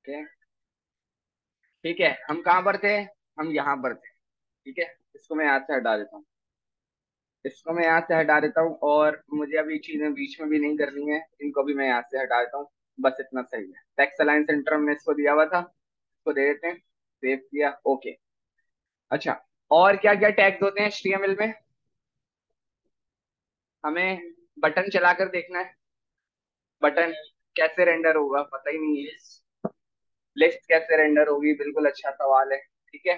Okay. ठीक है, हम कहाँ पर थे? हम यहाँ पर थे। ठीक है, इसको मैं यहाँ से हटा देता हूँ। इसको मैं यहाँ से हटा देता हूँ, और मुझे अभी चीजें बीच में भी नहीं करनी है, इनको भी मैं यहाँ से हटा देता हूँ। बस इतना सही है। टेक्स्ट अलाइन सेंटर हमने इसको दिया हुआ था, इसको दे देते हैं। सेव किया, ओके। अच्छा, और क्या क्या टैग्स होते हैं HTML में? हमें बटन चलाकर देखना है। बटन कैसे रेंडर होगा पता ही नहीं है। लिस्ट कैसे रेंडर होगी, बिल्कुल अच्छा सवाल है। ठीक है।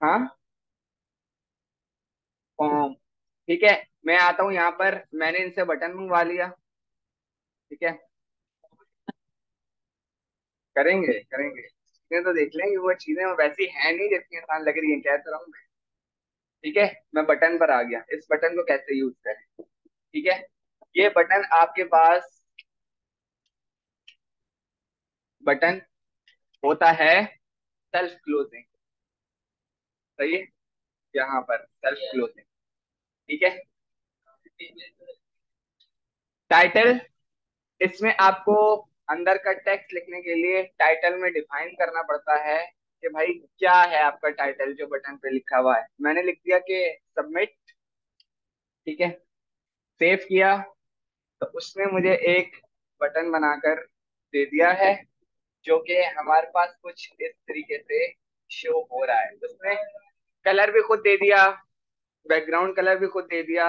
हाँ, फॉर्म। ठीक है, मैं आता हूँ यहाँ पर, मैंने इनसे बटन मंगवा लिया। ठीक है, करेंगे करेंगे, चीजें तो देख लेंगे। वो चीजें वैसी है नहीं जितनी आसान लग रही है, कह तो रहा हूँ मैं। ठीक है, मैं बटन पर आ गया। इस बटन को कैसे यूज करें? ठीक है, ये बटन आपके पास, बटन होता है सेल्फ क्लोजिंग। सही है, यहाँ पर सेल्फ क्लोजिंग। ठीक है। टाइटल, इसमें आपको अंदर का टेक्स्ट लिखने के लिए टाइटल में डिफाइन करना पड़ता है कि भाई क्या है आपका टाइटल जो बटन पे लिखा हुआ है। मैंने लिख दिया कि सबमिट। ठीक है, सेव किया, तो उसने मुझे एक बटन बनाकर दे दिया है, जो कि हमारे पास कुछ इस तरीके से शो हो रहा है। उसने कलर भी खुद दे दिया, बैकग्राउंड कलर भी खुद दे दिया,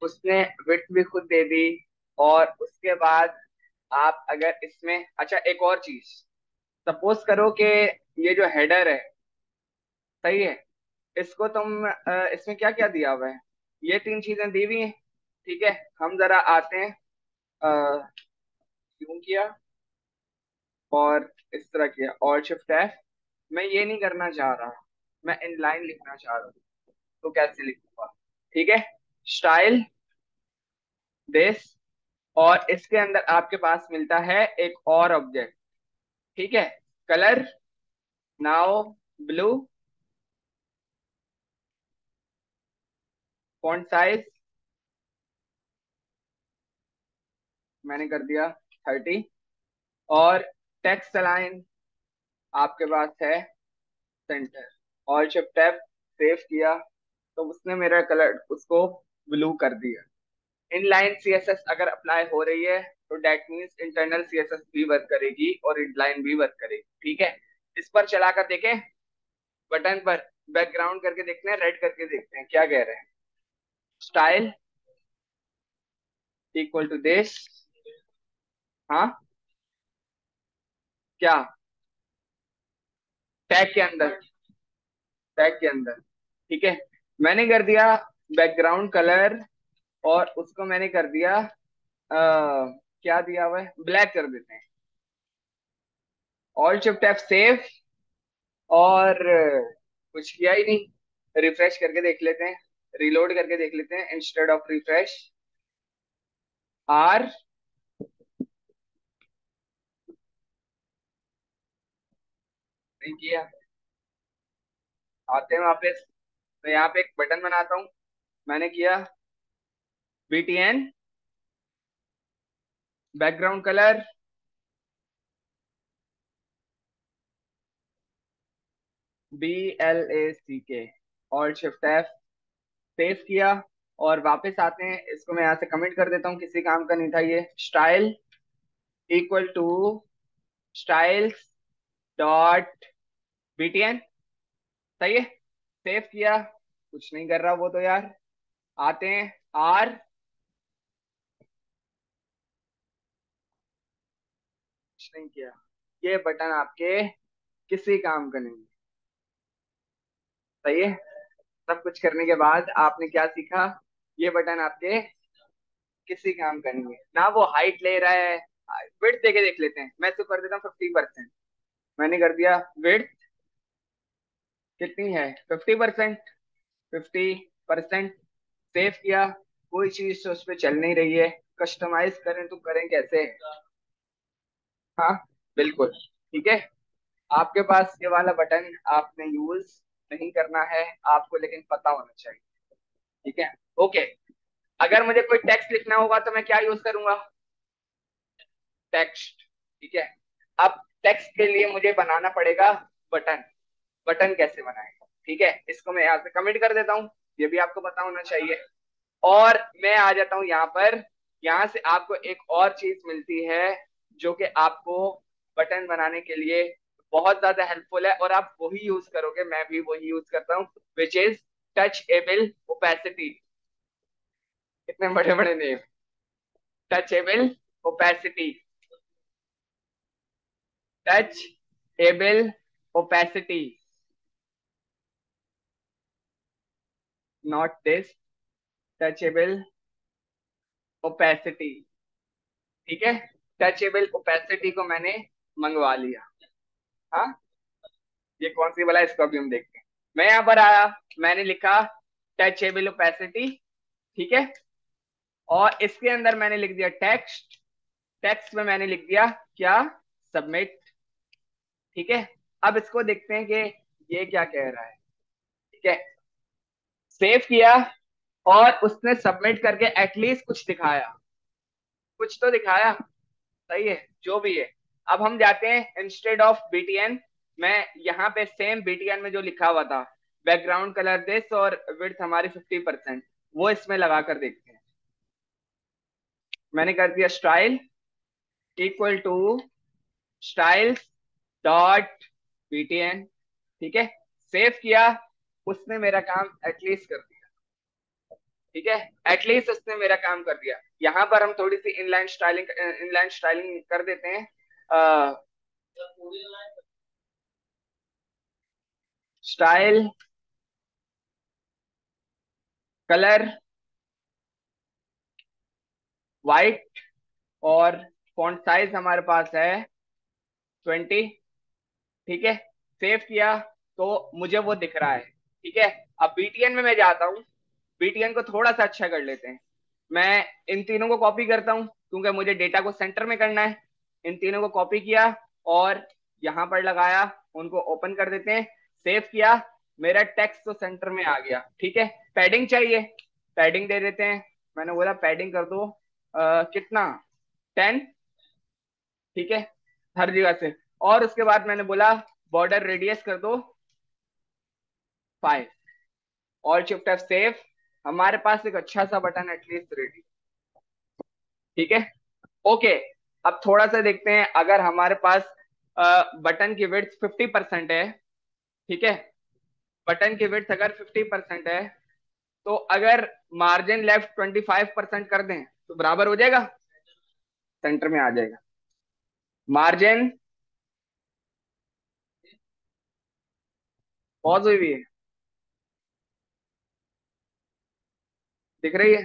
उसने विड्थ भी खुद दे दी। और उसके बाद आप अगर इसमें, अच्छा एक और चीज, सपोज करो कि ये जो हेडर है, सही है, इसको तुम इसमें क्या क्या दिया हुआ है? ये तीन चीजें दी हुई हैं। ठीक है, हम जरा आते हैं, क्यों किया और इस तरह किया, और शिफ्ट F। मैं ये नहीं करना चाह रहा, मैं इनलाइन लिखना चाह रहा हूँ। तो कैसे लिखूंगा? ठीक है, स्टाइल दिस, और इसके अंदर आपके पास मिलता है एक और ऑब्जेक्ट। ठीक है, colour now blue, font size मैंने कर दिया 30, और टेक्स्ट अलाइन आपके पास है सेंटर। और जब टैब सेव किया, तो उसने मेरा कलर उसको ब्लू कर दिया। इनलाइन CSS अगर अप्लाई हो रही है, तो डेट मीन्स इंटरनल CSS भी वर्क करेगी और इनलाइन भी वर्क करेगी। ठीक है, इस पर चलाकर देखें, बटन पर बैकग्राउंड करके देखते हैं, रेड करके देखते हैं क्या कह रहे हैं। Style equal to this. हाँ, क्या? टैग के अंदर, टैग के अंदर। ठीक है, मैंने कर दिया बैकग्राउंड कलर, और उसको मैंने कर दिया क्या दिया हुआ है, ब्लैक कर देते हैं। ऑल शिफ्ट F सेव, और कुछ किया ही नहीं। रिफ्रेश करके देख लेते हैं, रिलोड करके देख लेते हैं, इंस्टेड ऑफ रिफ्रेश R। नहीं किया, आते हैं वापस। तो यहाँ पे एक बटन बनाता हूँ, मैंने किया BTN, background colour BLACK, all shift F save किया, और वापस आते हैं। इसको मैं यहाँ से कमेंट कर देता हूँ, किसी काम का नहीं था ये। Style equal to styles dot BTN। सही है, सेव किया, कुछ नहीं कर रहा वो तो यार। आते हैं R, कुछ नहीं किया। ये बटन आपके किसी काम का नहीं। सही है, सब कुछ करने के बाद आपने क्या सीखा? ये बटन आपके किसी काम का नहीं है ना। वो हाइट ले रहा है, विड्थ देके देख लेते हैं। मैं इसको कर देता हूँ 50%। मैंने कर दिया विड्थ, कितनी है? 50%। 50%, सेव किया। कोई चीज तो उस पर चल नहीं रही है, कस्टमाइज करें तो करें कैसे? हाँ, बिल्कुल। ठीक है, आपके पास ये वाला बटन आपने यूज नहीं करना है आपको, लेकिन पता होना चाहिए। ठीक है, ओके। अगर मुझे कोई टेक्स्ट लिखना होगा तो मैं क्या यूज करूंगा? टेक्स्ट। ठीक है। अब टेक्स्ट के लिए मुझे बनाना पड़ेगा बटन। बटन कैसे बनाएगा? ठीक है, इसको मैं यहाँ से कमेंट कर देता हूँ, ये भी आपको पता होना चाहिए। और मैं आ जाता हूँ यहाँ पर। यहाँ से आपको एक और चीज मिलती है जो कि आपको बटन बनाने के लिए बहुत ज्यादा हेल्पफुल है, और आप वही यूज करोगे, मैं भी वही यूज करता हूँ, which is touch able opacity. कितने बड़े बड़े name! Touch able opacity. Touch able opacity, not this, touchable opacity. ठीक है, टचेबल ओपेसिटी को मैंने मंगवा लिया। हाँ, ये कौन सी वाला है, इसको अभी हम देखते हैं। मैं यहाँ पर आया, मैंने लिखा टचेबल ओपेसिटी। ठीक है, और इसके अंदर मैंने लिख दिया टेक्स्ट। टेक्स्ट में मैंने लिख दिया क्या? सबमिट। ठीक है, अब इसको देखते हैं कि ये क्या कह रहा है। ठीक है, सेव किया, और उसने सबमिट करके एटलीस्ट कुछ दिखाया। कुछ तो दिखाया। सही है, जो भी है। अब हम जाते हैं इंस्टेड ऑफ बीटीएन, मैं यहाँ पे सेम बीटीएन में जो लिखा हुआ था, बैकग्राउंड कलर दिस और विड्थ हमारी 50%, वो इसमें लगा कर देखते हैं। मैंने कर दिया style equal to styles dot BTN. ठीक है, सेव किया, उसने मेरा काम एटलीस्ट कर दिया। ठीक है, एटलीस्ट उसने मेरा काम कर दिया। यहाँ पर हम थोड़ी सी इनलाइन स्टाइलिंग कर देते हैं। स्टाइल कलर वाइट, और फॉन्ट साइज हमारे पास है 20। ठीक है, सेव किया, तो मुझे वो दिख रहा है। ठीक है, अब बीटीएन में मैं जाता हूँ, बीटीएन को थोड़ा सा अच्छा कर लेते हैं। मैं इन तीनों को कॉपी करता हूँ क्योंकि मुझे डेटा को सेंटर में करना है। इन तीनों को कॉपी किया और यहाँ पर लगाया, उनको ओपन कर देते हैं। सेव किया, मेरा टेक्स्ट तो सेंटर में आ गया। ठीक है, पैडिंग चाहिए, पैडिंग दे देते हैं। मैंने बोला पैडिंग कर दो, कितना? 10। ठीक है, हर जगह से। और उसके बाद मैंने बोला बॉर्डर रेडियस कर दो 5। और शिफ्ट एफ सेव, हमारे पास एक अच्छा सा बटन एटलीस्ट रेडी। ठीक है, ओके। अब थोड़ा सा देखते हैं, अगर हमारे पास बटन की विड्थ 50% है। ठीक है, बटन की विड्थ अगर 50% है, तो अगर मार्जिन लेफ्ट 25% कर दें तो बराबर हो जाएगा, सेंटर में आ जाएगा। मार्जिन पॉज हुई हुई है, दिख रही है?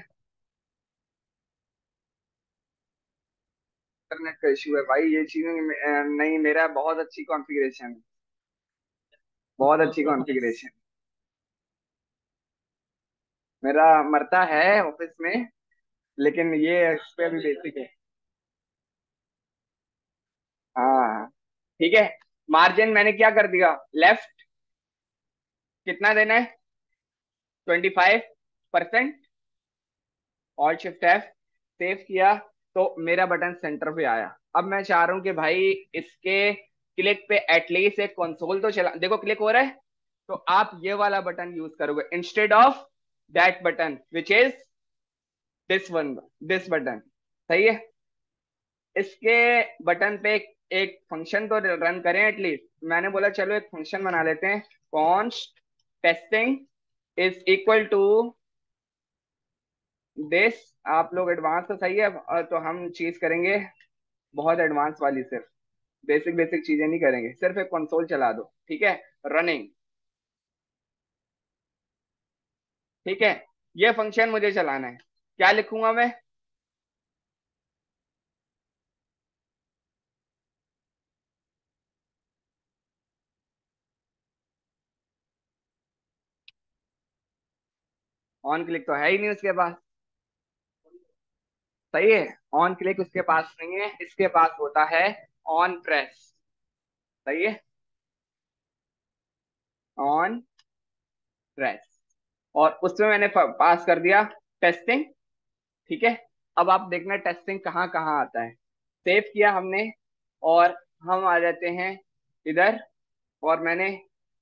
इंटरनेट का इशू है भाई, ये चीजें नहीं, मेरा बहुत अच्छी कॉन्फ़िगरेशन है, बहुत अच्छी कॉन्फ़िगरेशन। मेरा मरता है ऑफिस में, लेकिन ये इस पे अभी बेसिक है। हाँ, ठीक है। मार्जिन मैंने क्या कर दिया, लेफ्ट कितना देना है? 25%। ऑल शिफ्ट एफ, सेव किया, तो मेरा बटन सेंटर पे आया। अब मैं चाह रहा हूं कि भाई इसके क्लिक पे एटलीस्ट एक कंसोल तो चला, देखो क्लिक हो रहा है। तो आप ये वाला बटन यूज करोगे instead of that button which is this one, this button. सही है, इसके बटन पे एक फंक्शन तो रन करें एटलीस्ट। मैंने बोला चलो एक फंक्शन बना लेते हैं, const testing is equal to this. आप लोग एडवांस तो सही है, तो हम चीज करेंगे बहुत एडवांस वाली, सिर्फ बेसिक बेसिक चीजें नहीं करेंगे, सिर्फ एक कंसोल चला दो। ठीक है, रनिंग। ठीक है, ये फंक्शन मुझे चलाना है, क्या लिखूंगा मैं? ऑन क्लिक तो है ही नहीं उसके पास। सही है, ऑन क्लिक उसके पास नहीं है, इसके पास होता है ऑन प्रेस। सही है, ऑन प्रेस। और उसमें मैंने पास कर दिया टेस्टिंग। ठीक है। अब आप देखना टेस्टिंग कहाँ कहाँ आता है। सेव किया हमने, और हम आ जाते हैं इधर, और मैंने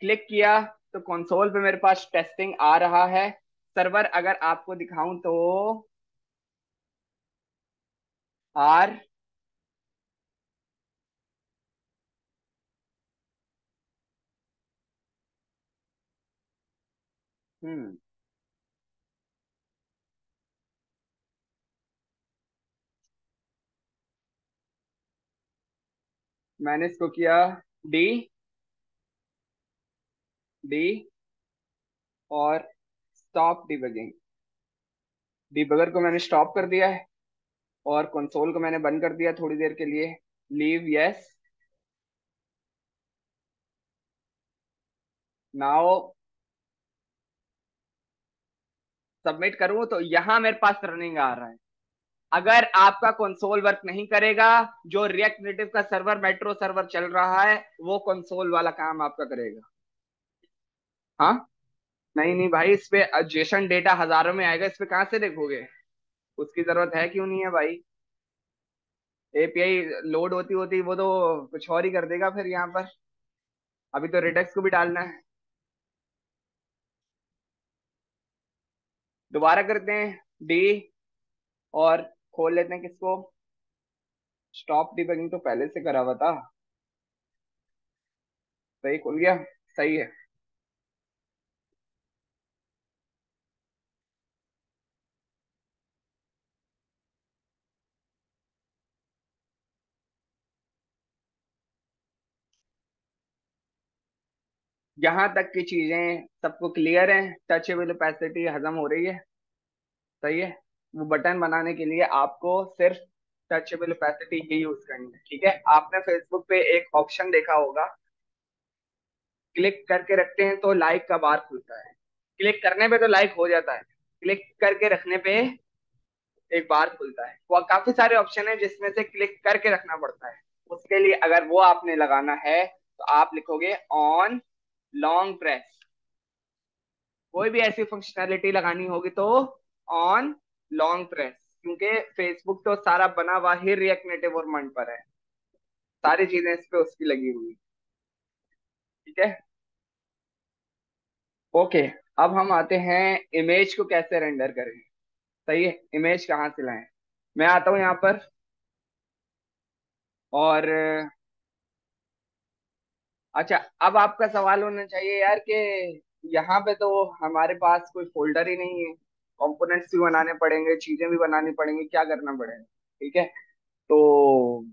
क्लिक किया तो कंसोल पे मेरे पास टेस्टिंग आ रहा है। सर्वर अगर आपको दिखाऊं तो आर, हम्म, मैंने इसको किया डी, डी, और स्टॉप डिबगिंग। डिबगर को मैंने स्टॉप कर दिया है, और कंसोल को मैंने बंद कर दिया थोड़ी देर के लिए। Leave yes. नाउ सबमिट करूं तो यहां मेरे पास रनिंग आ रहा है। अगर आपका कंसोल वर्क नहीं करेगा, जो रिएक्ट नेटिव का सर्वर मेट्रो सर्वर चल रहा है, वो कंसोल वाला काम आपका करेगा। हाँ, नहीं नहीं भाई, इस पे जेसन डेटा हजारों में आएगा, इस पे कहाँ से देखोगे? उसकी जरूरत है क्यों नहीं है भाई? एपीआई लोड होती होती वो तो कुछ और ही कर देगा फिर यहाँ पर। अभी तो रिडेक्स को भी डालना है। दोबारा करते हैं डी, और खोल लेते हैं किसको, स्टॉप डिबगिंग तो पहले से करा हुआ था। सही खुल गया, सही है। यहाँ तक की चीजें सबको क्लियर है, टचेबल कैपेसिटी हजम हो रही है। सही है। वो बटन बनाने के लिए आपको सिर्फ टचेबल कैपेसिटी ही यूज करनी है। ठीक है, आपने फेसबुक पे एक ऑप्शन देखा होगा, क्लिक करके रखते हैं तो लाइक का बार खुलता है। क्लिक करने पे तो लाइक हो जाता है, क्लिक करके रखने पे एक बार खुलता है। वो काफी सारे ऑप्शन है जिसमें से क्लिक करके रखना पड़ता है। उसके लिए अगर वो आपने लगाना है तो आप लिखोगे ऑन लॉन्ग प्रेस। कोई भी ऐसी फंक्शनैलिटी लगानी होगी तो ऑन लॉन्ग प्रेस, क्योंकि फेसबुक तो सारा बना हुआ ही रिएक्ट नेटिव और मंड पर है। सारी चीजें इस पे उसकी लगी हुई। ठीक है। ओके। अब हम आते हैं इमेज को कैसे रेंडर करें। सही है, इमेज कहाँ से लाएं। मैं आता हूँ यहाँ पर, और अच्छा, अब आपका सवाल होना चाहिए यार कि यहाँ पे तो हमारे पास कोई फोल्डर ही नहीं है, कंपोनेंट्स भी बनाने पड़ेंगे, चीजें भी बनानी पड़ेंगी, क्या करना पड़ेगा? ठीक है, तो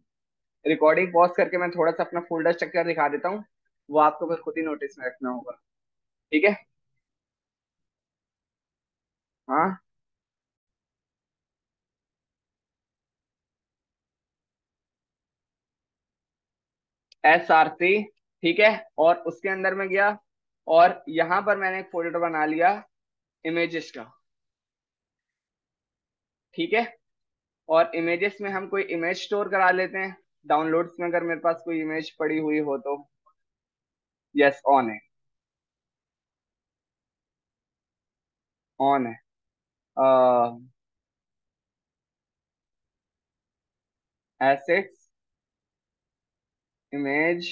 रिकॉर्डिंग पॉज करके मैं थोड़ा सा अपना फोल्डर स्ट्रक्चर दिखा देता हूँ। वो आपको फिर खुद ही नोटिस में रखना होगा। ठीक है। हाँ, SRC। ठीक है, और उसके अंदर में गया, और यहाँ पर मैंने एक फोल्डर बना लिया इमेजेस का। ठीक है, और इमेजेस में हम कोई इमेज स्टोर करा लेते हैं। डाउनलोड्स में अगर मेरे पास कोई इमेज पड़ी हुई हो तो, यस ऑन है, ऑन है। Assets, image.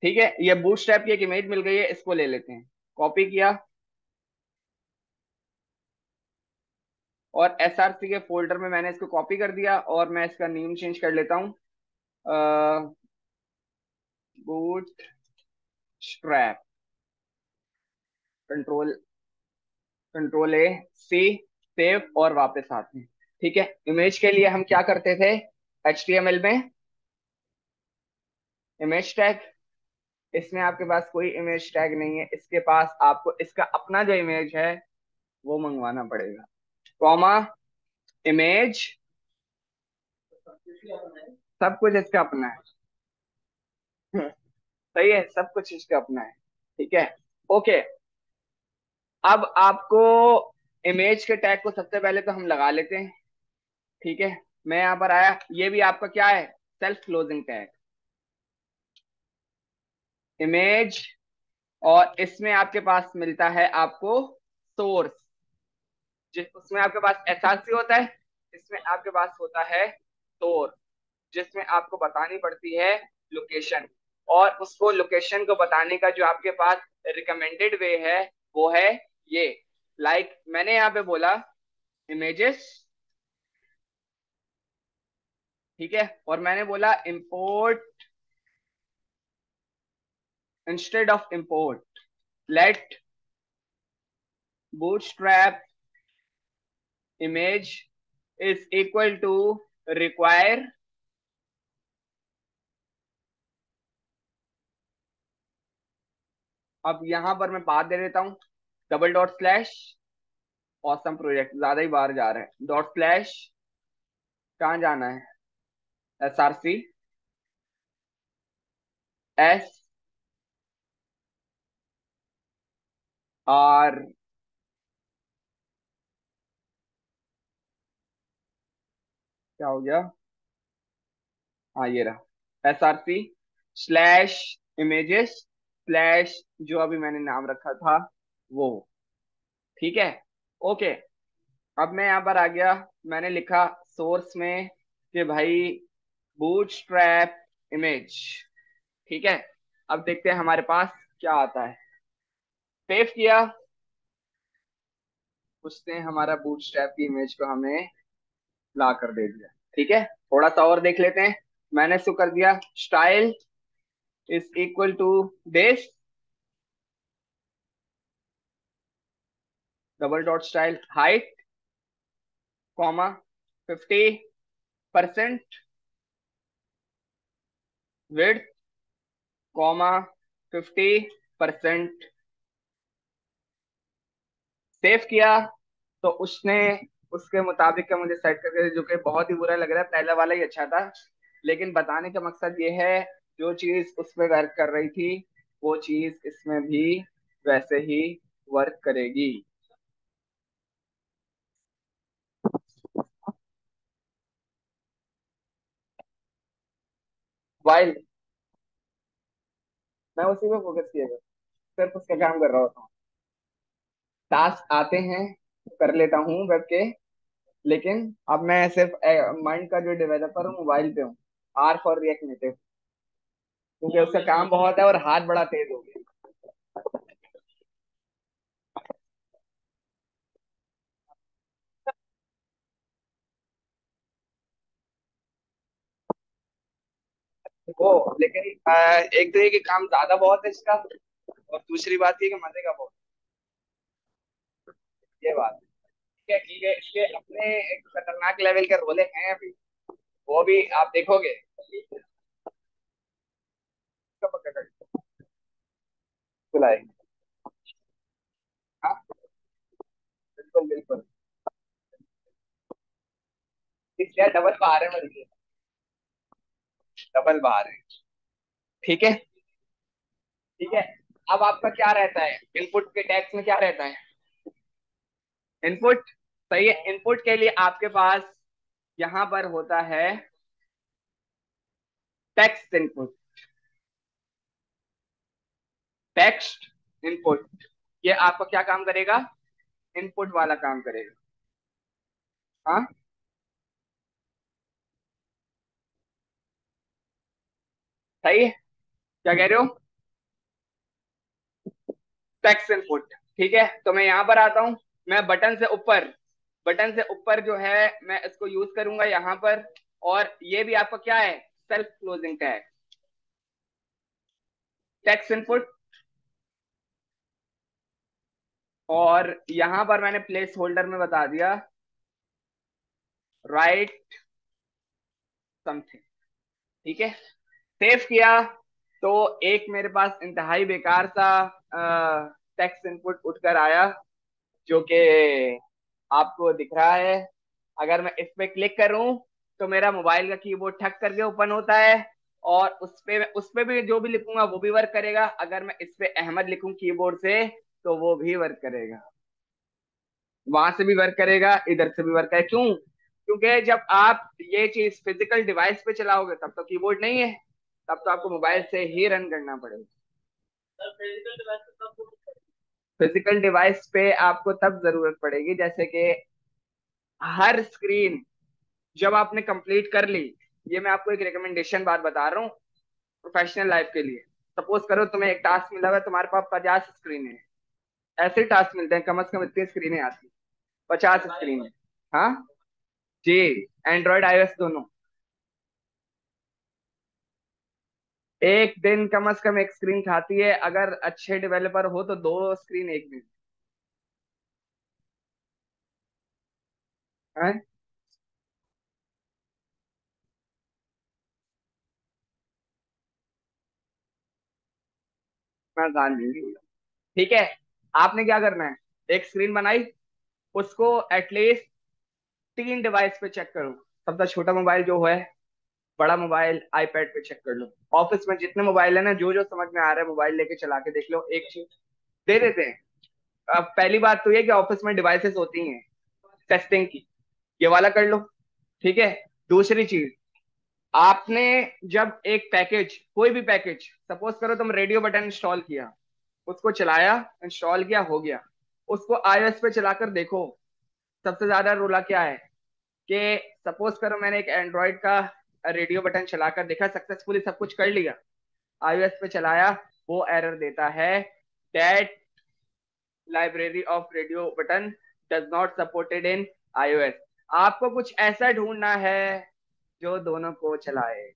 ठीक है, ये बूटस्ट्रैप की एक इमेज मिल गई है, इसको ले लेते हैं। कॉपी किया, और SRC के फोल्डर में मैंने इसको कॉपी कर दिया, और मैं इसका नेम चेंज कर लेता हूँ, boot strap. Control, control A, C, save, और वापस आते हैं। ठीक है, इमेज के लिए हम क्या करते थे, HTML में इमेज टैग। इसमें आपके पास कोई इमेज टैग नहीं है, इसके पास आपको इसका अपना जो इमेज है वो मंगवाना पड़ेगा। कॉमा, इमेज, सब कुछ इसका अपना है। सही है, सब कुछ इसका अपना है। ठीक है। ओके। अब आपको इमेज के टैग को सबसे पहले तो हम लगा लेते हैं। ठीक है, मैं यहाँ पर आया, ये भी आपका क्या है, सेल्फ क्लोजिंग टैग, इमेज। और इसमें आपके पास मिलता है आपको सोर्स। उसमें आपके पास एसआरसी होता है, इसमें आपके पास होता है तोर, जिसमें आपको बतानी पड़ती है लोकेशन। और उसको लोकेशन को बताने का जो आपके पास रिकमेंडेड वे है वो है ये। मैंने यहाँ पे बोला इमेजेस, ठीक है, और मैंने बोला import, instead of import let Bootstrap image is equal to require. अब यहां पर मैं बात दे देता हूं, double dot slash, awesome project ज्यादा ही बाहर जा रहे हैं, डॉट स्लैश, कहाँ जाना है, एसआरसी एस आर, क्या हो गया, हाँ ये रहा, एसआरसी स्लैश इमेजेस स्लैश जो अभी मैंने नाम रखा था वो, ठीक है। ओके, अब मैं यहाँ पर आ गया, मैंने लिखा सोर्स में कि भाई बूटस्ट्रैप इमेज, ठीक है। अब देखते हैं हमारे पास क्या आता है। सेव किया, उसने हमारा बूटस्ट्रैप की इमेज को हमें ला कर दे दिया, ठीक है। थोड़ा सा और देख लेते हैं, मैंने शो कर दिया style is equal to this, double dot style height comma 50% width comma 50%। Save किया तो उसने उसके मुताबिक का मुझे सेट करके, जो कि बहुत ही बुरा लग रहा है, पहला वाला ही अच्छा था, लेकिन बताने का मकसद ये है जो चीज उसमें वर्क कर रही थी वो चीज इसमें भी वैसे ही वर्क करेगी। वाइल मैं उसी में फोकस किया था, सिर्फ उसका काम कर रहा होता हूँ, टास्क आते हैं तो कर लेता हूँ वेब के, लेकिन अब मैं सिर्फ माइंड का जो डेवलपर हूँ मोबाइल पे हूँ, आर फॉर रिएक्ट नेटिव, क्योंकि उसका काम बहुत है और हाथ बड़ा तेज हो गया। वो लेकिन एक तो ये कि काम ज्यादा बहुत है इसका, और दूसरी बात ये कि मजे का बहुत, ये बात है। ठीक है, इसके अपने एक खतरनाक लेवल के रोले हैं अभी, वो भी आप देखोगे। इसका पक्का कर बुलाएंगे। हाँ, बिल्कुल बिल्कुल, इसलिए डबल बार है मेरे, डबल बार है, ठीक है। ठीक है, अब आपका क्या रहता है इनपुट के टैग्स में, क्या रहता है इनपुट, सही है। इनपुट के लिए आपके पास यहाँ पर होता है टेक्स्ट इनपुट, टेक्स्ट इनपुट, ये आपका क्या काम करेगा, इनपुट वाला काम करेगा। हाँ, सही है, क्या कह रहे हो, टेक्स्ट इनपुट, ठीक है। तो मैं यहाँ पर आता हूँ, मैं बटन से ऊपर, बटन से ऊपर जो है मैं इसको यूज करूंगा यहाँ पर, और ये भी आपका क्या है, self closing tag, text input. और यहाँ पर मैंने प्लेस होल्डर में बता दिया राइट समथिंग, ठीक है। सेव किया तो एक मेरे पास इंतहाई बेकार सा टेक्स्ट इनपुट उठकर आया, जो कि आपको दिख रहा है। अगर मैं इस पे क्लिक करूं तो मेरा मोबाइल का कीबोर्ड ठक करके ओपन होता है, और उस पे भी जो भी लिखूंगा वो भी वर्क करेगा। अगर मैं इस पे अहमद लिखूं कीबोर्ड से तो वो भी वर्क करेगा, वहां से भी वर्क करेगा, इधर से भी वर्क करेगा। क्यों, क्योंकि जब आप ये चीज फिजिकल डिवाइस पे चलाओगे तब तो कीबोर्ड नहीं है, तब तो आपको मोबाइल से ही रन करना पड़ेगा। फिजिकल डिवाइस पे आपको तब जरूरत पड़ेगी जैसे कि हर स्क्रीन जब आपने कंप्लीट कर ली। ये मैं आपको एक रिकमेंडेशन बात बता रहा हूँ प्रोफेशनल लाइफ के लिए। सपोज करो तुम्हें एक टास्क मिला हुआ है, तुम्हारे पास 50 स्क्रीन है। ऐसे टास्क मिलते हैं, कम से कम इतनी स्क्रीनें आती हैं, 50 स्क्रीन। हाँ जी। एंड्रॉयड आईओएस दोनों। एक दिन कम से कम एक स्क्रीन खाती है, अगर अच्छे डेवलपर हो तो दो स्क्रीन एक दिन। हैं? मैं जान लूंगी। ठीक है। आपने क्या करना है, एक स्क्रीन बनाई, उसको एटलीस्ट 3 डिवाइस पे चेक करो। सबसे छोटा मोबाइल जो है, बड़ा मोबाइल आईपैड पे चेक कर लो। ऑफिस में जितने मोबाइल है ना, जो जो समझ में आ रहा है मोबाइल लेके चला के देख लो, एक चीज दे देते हैं। अब पहली बात तो ये कि ऑफिस में डिवाइसेस होती हैं टेस्टिंग की, ये वाला कर लो। ठीक है। दूसरी चीज, आपने जब एक पैकेज, कोई भी पैकेज, सपोज करो तुम रेडियो बटन इंस्टॉल किया, उसको चलाया, इंस्टॉल किया, हो गया, उसको आईओएस पे चलाकर देखो। सबसे ज्यादा रोला क्या है कि सपोज करो मैंने एक एंड्रॉइड का रेडियो बटन चलाकर देखा, सक्सेसफुली सब कुछ कर लिया, आईओएस पे चलाया, वो एरर देता है that library of radio button does not supported in iOS. आपको कुछ ऐसा ढूंढना है जो दोनों को चलाए।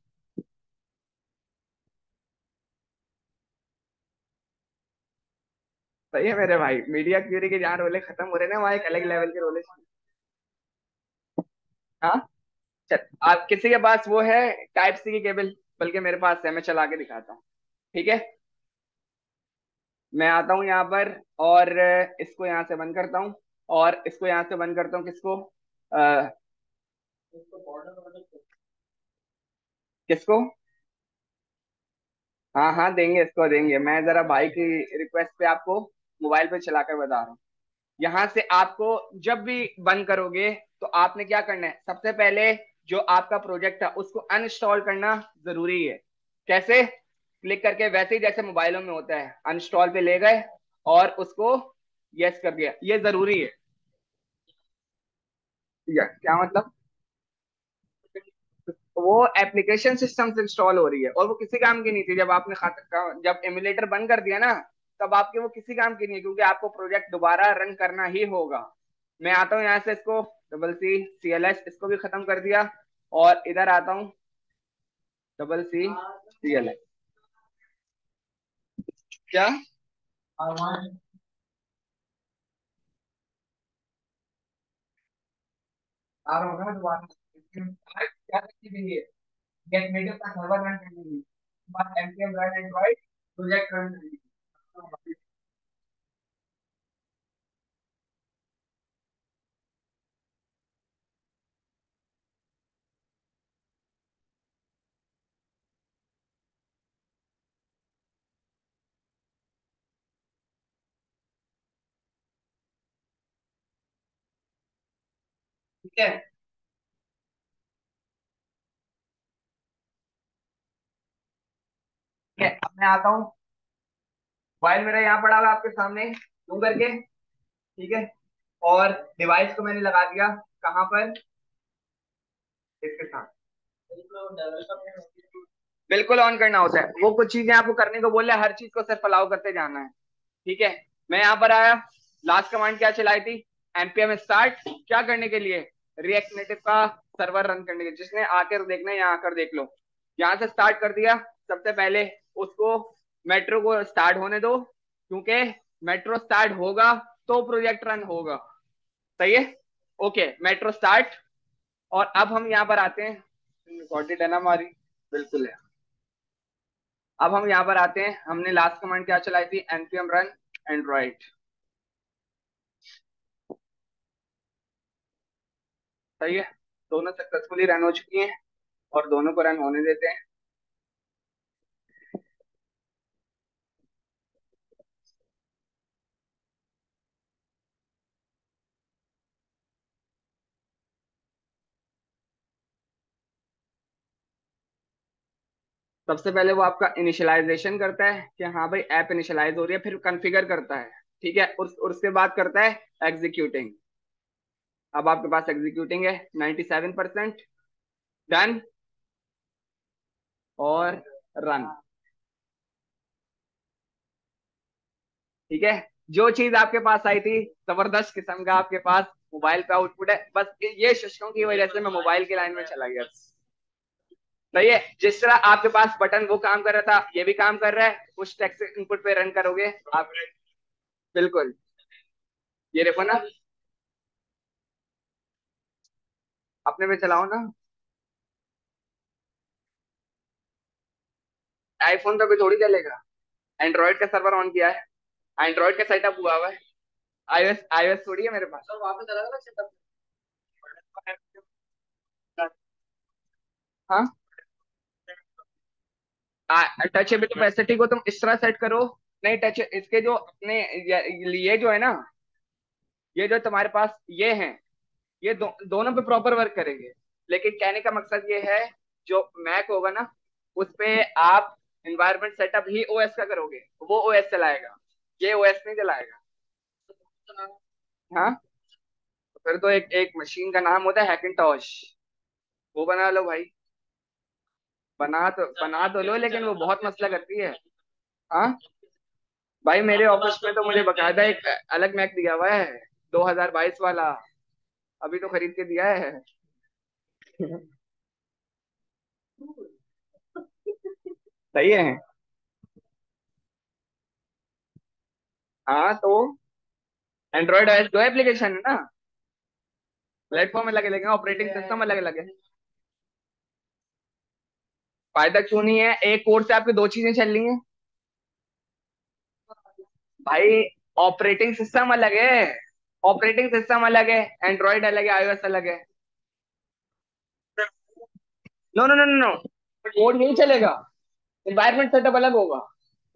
सही है मेरे भाई, मीडिया क्यूरी के जहाँ रोले खत्म हो रहे ना, वहाँ एक अलग लेवल के रोले। हाँ। चल, आप किसी के पास वो है टाइप सी की केबल? बल्कि मेरे पास है, मैं चला के दिखाता हूँ। ठीक है। मैं आता हूँ यहाँ पर, और इसको यहाँ से बंद करता हूँ, और इसको यहाँ से बंद करता हूँ, किसको? आ, किसको? हाँ हाँ देंगे, इसको देंगे। मैं जरा भाई की रिक्वेस्ट पे आपको मोबाइल पे चलाकर बता रहा हूँ। यहाँ से आपको जब भी बंद करोगे तो आपने क्या करना है, सबसे पहले जो आपका प्रोजेक्ट है उसको अनइंस्टॉल करना जरूरी है। कैसे? क्लिक करके, वैसे ही जैसे मोबाइलों में होता है, अनइंस्टॉल पे ले गए और उसको यस कर दिया, ये जरूरी है। क्या मतलब? वो एप्लीकेशन सिस्टम से इंस्टॉल हो रही है, और वो किसी काम की नहीं थी। जब आपने जब एमुलेटर बंद कर दिया ना, तब आपके वो किसी काम की नहीं है, क्योंकि आपको प्रोजेक्ट दोबारा रन करना ही होगा। मैं आता हूँ यहाँ से, इसको double C C L S इसको भी खत्म कर दिया, और इधर आता हूँ, double C C L S. क्या? आ रहा हूँ ना दोबारा। क्या करती भी है, गेट मीडिया का सर्वर रन करनी है, बाद NPM run Android project run करनी है। ठीक है। ठीक है, अब मैं आता हूँ, मोबाइल मेरा यहाँ पड़ा हुआ है आपके सामने, जूम करके। ठीक है। और डिवाइस को मैंने लगा दिया कहाँ पर, इसके साथ। बिल्कुल ऑन करना होता है, वो कुछ चीजें आपको करने को बोल रहे हैं, हर चीज को सिर्फ अलाउ करते जाना है। ठीक है। मैं यहाँ पर आया, लास्ट कमांड क्या चलाई थी? npm start. क्या करने के लिए? रिएक्ट नेटिव का सर्वर रन करने के लिए। जिसने आकर देखना है यहाँ आकर देख लो। यहाँ से स्टार्ट कर दिया। सबसे पहले उसको मेट्रो को स्टार्ट होने दो, क्योंकि मेट्रो स्टार्ट होगा तो प्रोजेक्ट रन होगा। सही है। Okay, metro start. और अब हम यहाँ पर आते हैं, रिकॉर्डेड है ना हमारी? बिल्कुल है। अब हम यहाँ पर आते हैं, हमने लास्ट कमांड क्या चलाई थी? npm run Android. सही है। दोनों सक्सेसफुली रन हो चुकी हैं, और दोनों को रन होने देते हैं। सबसे पहले वो आपका इनिशियलाइजेशन करता है कि हाँ भाई ऐप इनिशियलाइज हो रही है, फिर कॉन्फ़िगर करता है। ठीक है, उसके बाद करता है एग्जीक्यूटिंग। अब आपके पास एग्जीक्यूटिंग है 97%। डन और रन। ठीक है, जो चीज आपके पास आई थी, जबरदस्त किस्म का आपके पास मोबाइल पे आउटपुट है। बस ये शुष्कों की वजह से मैं मोबाइल की लाइन में चला गया। सही है, जिस तरह आपके पास बटन वो काम कर रहा था, ये भी काम कर रहा है। उस टेक्स्ट इनपुट पे रन करोगे आप। बिल्कुल, ये देखो ना, अपने पे चलाओ ना। आईफोन पे भी थोड़ी चलेगा। एंड्रॉइड का सर्वर ऑन किया है, एंड्रॉइड का सेटअप हुआ हुआ है। आईओएस आईओएस थोड़ी है मेरे पास। तो वहां पे चला ना सेटअप। हाँ, टच है भी तो पैसे ठीक हो, तुम इस तरह सेट करो। नहीं, टच इसके जो अपने ये जो है ना, ये जो तुम्हारे पास ये हैं, ये दोनों पे प्रॉपर वर्क करेंगे। लेकिन कहने का मकसद ये है, जो मैक होगा ना, उस पे आप एनवायरनमेंट सेटअप ही ओएस का करोगे, वो ओएस चलाएगा, ये ओएस नहीं चलाएगा। हाँ, तो फिर तो एक मशीन का नाम होता है हैकिंटॉश, वो बना लो भाई। बना तो लो, लेकिन वो बहुत मसला करती है। हाँ भाई, मेरे ऑफिस में तो मुझे बकायदा एक अलग मैक दिया हुआ है, 2022 वाला। अभी तो खरीद के दिया है। सही है। हाँ तो एंड्रॉइड ओएस दो एप्लीकेशन है ना, प्लेटफॉर्म अलग अलग है, ऑपरेटिंग सिस्टम अलग अलग है। फायदा क्यों नहीं है, एक कोड से आपकी दो चीजें चल रही हैं भाई। ऑपरेटिंग सिस्टम अलग है, ऑपरेटिंग सिस्टम अलग है, एंड्रॉइड अलग है, आईओएस अलग है। No no no no no, code यही चलेगा, इन्वायरमेंट सेटअप अलग होगा।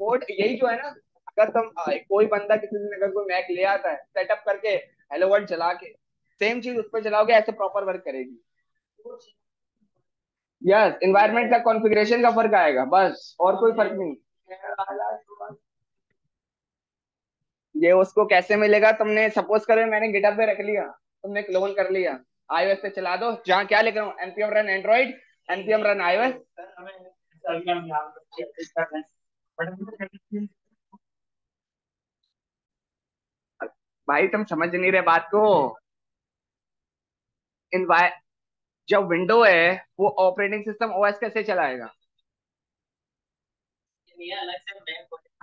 कोड यही जो है ना, अगर तुम कोई बंदा किसी दिन अगर कोई मैक ले आता है सेटअप करके, हेलो वर्ल्ड चला के, सेम चीज उस पर चलाओगे, ऐसे प्रॉपर वर्क करेगी। यस, इन्वायरमेंट का कॉन्फ़िगरेशन का फर्क आएगा बस, और कोई फर्क नहीं। ये उसको कैसे मिलेगा, तुमने सपोज करो मैंने गिटहब पे रख लिया, तुमने क्लोन कर लिया, आईओएस पे चला दो, जहां क्या लिख रहा हूँ, npm run Android, npm run iOS। भाई तुम समझ नहीं रहे बात को। इन्वाय जब विंडो है, वो ऑपरेटिंग सिस्टम ओएस कैसे चलाएगा।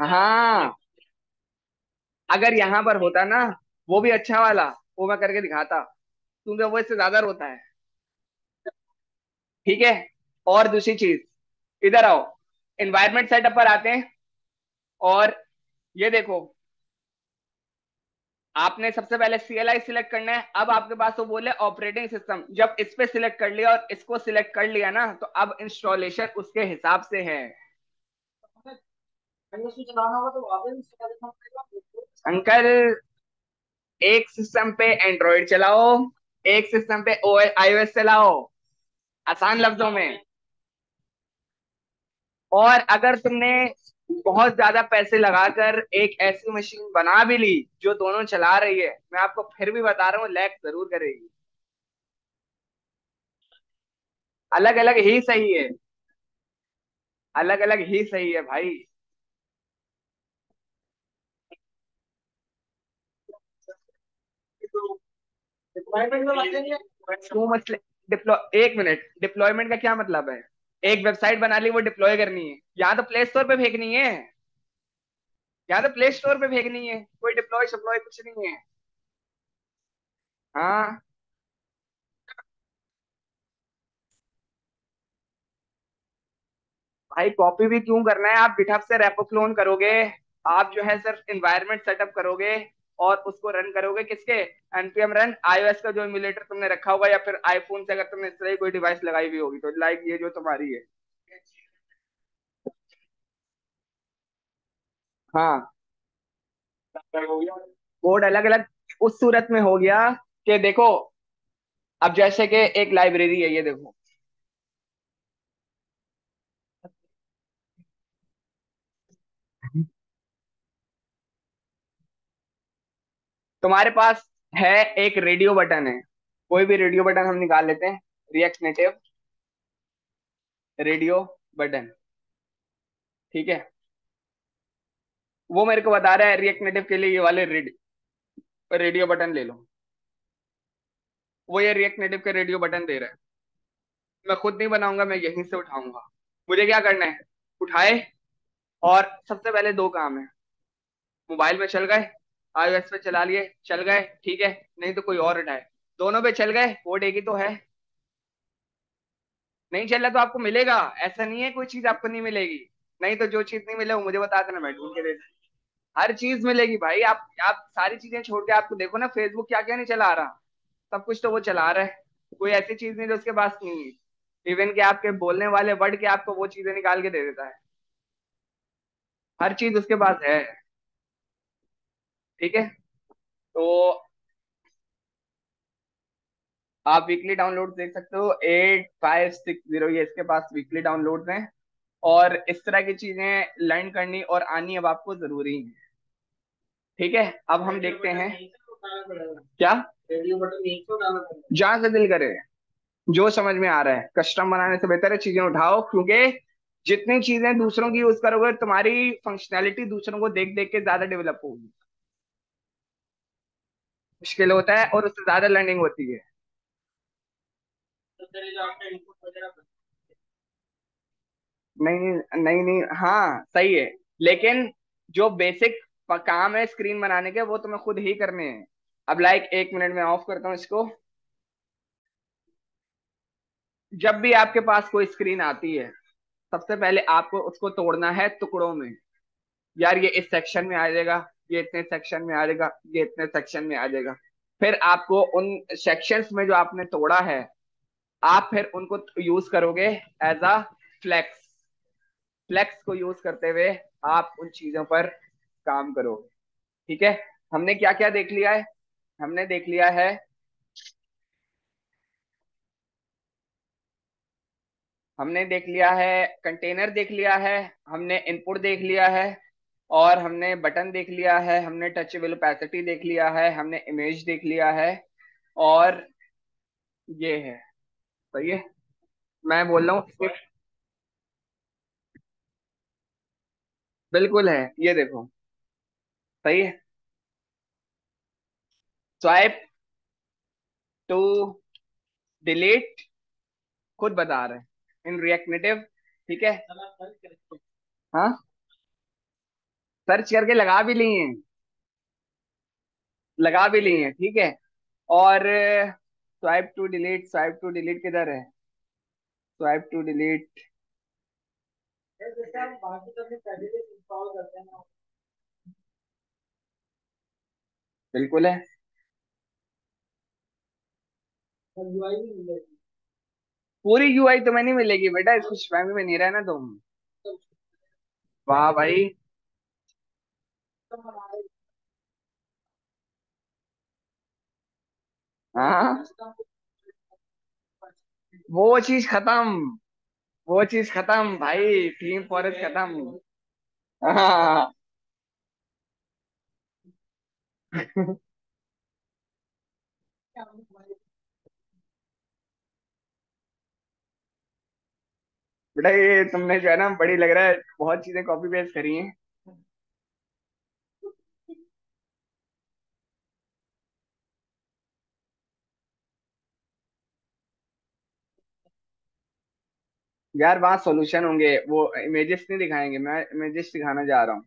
हाँ, अगर यहाँ पर होता ना, वो भी अच्छा वाला, वो मैं करके दिखाता, क्योंकि वो इससे ज्यादा रोता है। ठीक है, और दूसरी चीज, इधर आओ, एनवायरमेंट सेटअप पर आते हैं। और ये देखो, आपने सबसे पहले सीएलआई सिलेक्ट करना है। अब आपके पास वो बोले ऑपरेटिंग सिस्टम, जब इस पे सिलेक्ट कर लिया और इसको सिलेक्ट कर लिया ना, तो अब इंस्टॉलेशन उसके हिसाब से है। अंकल, एक सिस्टम पे एंड्रॉइड चलाओ, एक सिस्टम पे ओ आईओएस चलाओ, आसान लफ्जों में। और अगर तुमने बहुत ज्यादा पैसे लगाकर एक ऐसी मशीन बना भी ली जो दोनों चला रही है, मैं आपको फिर भी बता रहा हूँ, लैग जरूर करेगी। अलग अलग ही सही है, अलग अलग ही सही है भाई। क्यों मसले, डिप्लॉय, एक मिनट, डिप्लॉयमेंट का क्या मतलब है। एक वेबसाइट बना ली, वो डिप्लॉय करनी है, या तो प्ले स्टोर पे फेंकनी है, या तो प्ले स्टोर पे फेंकनी है, कोई डिप्लॉय शिप्लॉय कुछ नहीं है। हाँ भाई, कॉपी भी क्यों करना है, आप गिटहब से रेपो क्लोन करोगे। आप जो है सिर्फ इन्वायरमेंट सेटअप करोगे और उसको रन करोगे किसके, npm रन iOS का जो इम्यूलेटर तुमने रखा होगा, या फिर आईफोन से अगर तुमने इस तरह की कोई डिवाइस लगाई हुई होगी, तो लाइक ये जो तुम्हारी है। हाँ, कोड अलग अलग उस सूरत में हो गया कि देखो, अब जैसे कि एक लाइब्रेरी है, ये देखो। तुम्हारे पास है एक रेडियो बटन है, कोई भी रेडियो बटन हम निकाल लेते हैं, रिएक्ट नेटिव रेडियो बटन, ठीक है। वो मेरे को बता रहा है रिएक्ट नेटिव के लिए ये वाले रेडियो बटन ले लो। वो ये रिएक्ट नेटिव के रेडियो बटन दे रहा है। मैं खुद नहीं बनाऊंगा, मैं यहीं से उठाऊंगा। मुझे क्या करना है, उठाए, और सबसे पहले दो काम है। मोबाइल पे चल गए, iOS पे चला लिए, चल गए ठीक है, नहीं तो कोई और उठाए। दोनों पे चल गए, कोड एक ही तो है। नहीं चल रहा तो आपको मिलेगा, ऐसा नहीं है कोई चीज आपको नहीं मिलेगी। नहीं तो जो चीज नहीं मिले वो मुझे बता देना, मैं ढूंढ के दे दूँ। हर चीज मिलेगी भाई। आप सारी चीजें छोड़ के आपको देखो ना, फेसबुक क्या क्या नहीं चला रहा, सब कुछ तो वो चला रहा है। कोई ऐसी चीज नहीं जो उसके पास नहीं है। इवन कि आपके बोलने वाले वर्ड के आपको वो चीजें निकाल के दे देता है। हर चीज उसके पास है, ठीक है। तो आप वीकली डाउनलोड देख सकते हो, 8560, ये इसके पास वीकली डाउनलोड हैं। और इस तरह की चीजें लर्न करनी और आनी अब आपको जरूरी है, ठीक है। अब हम देखते हैं क्या, रेडियो बटन यहीं से उठाना पड़ेगा। जहां से दिल करे, जो समझ में आ रहा है। कस्टम बनाने से बेहतर है चीजें उठाओ, क्योंकि जितनी चीजें दूसरों की यूज करोगे तुम्हारी फंक्शनैलिटी दूसरों को देख देख के ज्यादा डेवलप होगी। मुश्किल होता है और उससे ज्यादा लर्निंग होती है। तो तेरे जो आपका इनपुट वगैरह, नहीं नहीं नहीं, हाँ सही है, लेकिन जो बेसिक काम है स्क्रीन बनाने के वो तुम्हें खुद ही करने हैं। अब लाइक, एक मिनट में ऑफ करता हूँ इसको। जब भी आपके पास कोई स्क्रीन आती है, सबसे पहले आपको उसको तोड़ना है टुकड़ों में। यार ये इस सेक्शन में आ जाएगा, ये इतने सेक्शन में आ जाएगा, ये इतने सेक्शन में आ जाएगा। फिर आपको उन सेक्शंस में जो आपने तोड़ा है, आप फिर उनको यूज करोगे एज अ फ्लेक्स। फ्लेक्स को यूज करते हुए आप उन चीजों पर काम करोगे, ठीक है। हमने क्या क्या देख लिया है, हमने देख लिया है, हमने देख लिया है कंटेनर देख लिया है, हमने इनपुट देख लिया है, और हमने बटन देख लिया है, हमने टचेबल ओपेसिटी देख लिया है, हमने इमेज देख लिया है, और ये है, सही है। मैं बोल रहा हूँ, बिल्कुल है, ये देखो, सही है। स्वाइप टू डिलीट, खुद बता रहे हैं इन रिएक्ट नेटिव, ठीक है। हाँ, सर्च करके लगा भी लिए हैं, लगा भी लिए हैं, ठीक है। और स्वाइप टू डिलीट किधर है, स्वाइप टू डिलीट, जैसे हम बाकी तो अपने पहले से इंस्टॉल करते हैं ना, बिल्कुल है। यूआई भी मिलेगी, पूरी यूआई तुम्हें नहीं मिलेगी बेटा, इसको स्पैम में नहीं रहना तुम। वाह भाई। हाँ, वो चीज खत्म, वो चीज खत्म भाई, टीम फॉरेस्ट खत्म। हाँ। बेटा ये तुमने जो है ना, बड़ी लग रहा है बहुत चीजें कॉपी पेस्ट करी हैं। यार वहाँ सॉल्यूशन होंगे, वो इमेजेस नहीं दिखाएंगे, मैं इमेजेस दिखाना जा रहा हूँ।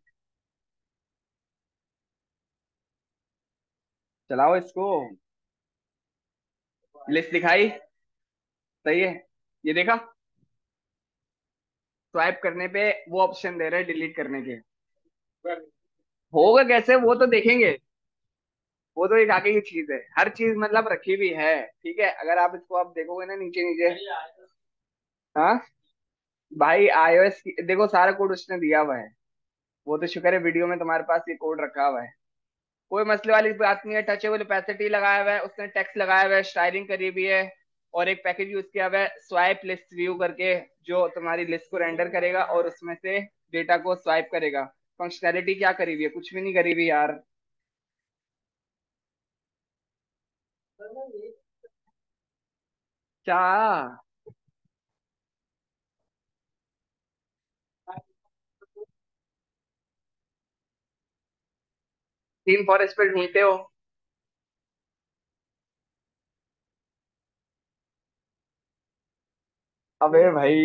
चलाओ इसको, लिस्ट दिखाई, सही है। ये देखा, स्वाइप करने पे वो ऑप्शन दे रहा है डिलीट करने के। होगा कैसे वो तो देखेंगे, वो तो एक आगे की चीज है। हर चीज मतलब रखी भी है, ठीक है। अगर आप इसको आप देखोगे ना नीचे नीचे, हाँ भाई iOS की देखो, सारा कोड उसने दिया हुआ है। वो तो शुक्र है वीडियो में तुम्हारे पास ये कोड रखा हुआ है, कोई मसले वाली बात नहीं है। टचेबल ओपेसिटी लगाया हुआ है उसने, टेक्स्ट लगाया हुआ है, स्टाइलिंग करी हुई है, और एक पैकेज यूज किया हुआ है स्वाइप लिस्ट व्यू करके, जो तुम्हारी लिस्ट को रेंडर करेगा और उसमें से डेटा को स्वाइप करेगा। फंक्शनैलिटी क्या करी हुई है, कुछ भी नहीं करी हुई यार। क्या? टीम फॉरेस्ट पे ढूंढते हो? अबे भाई।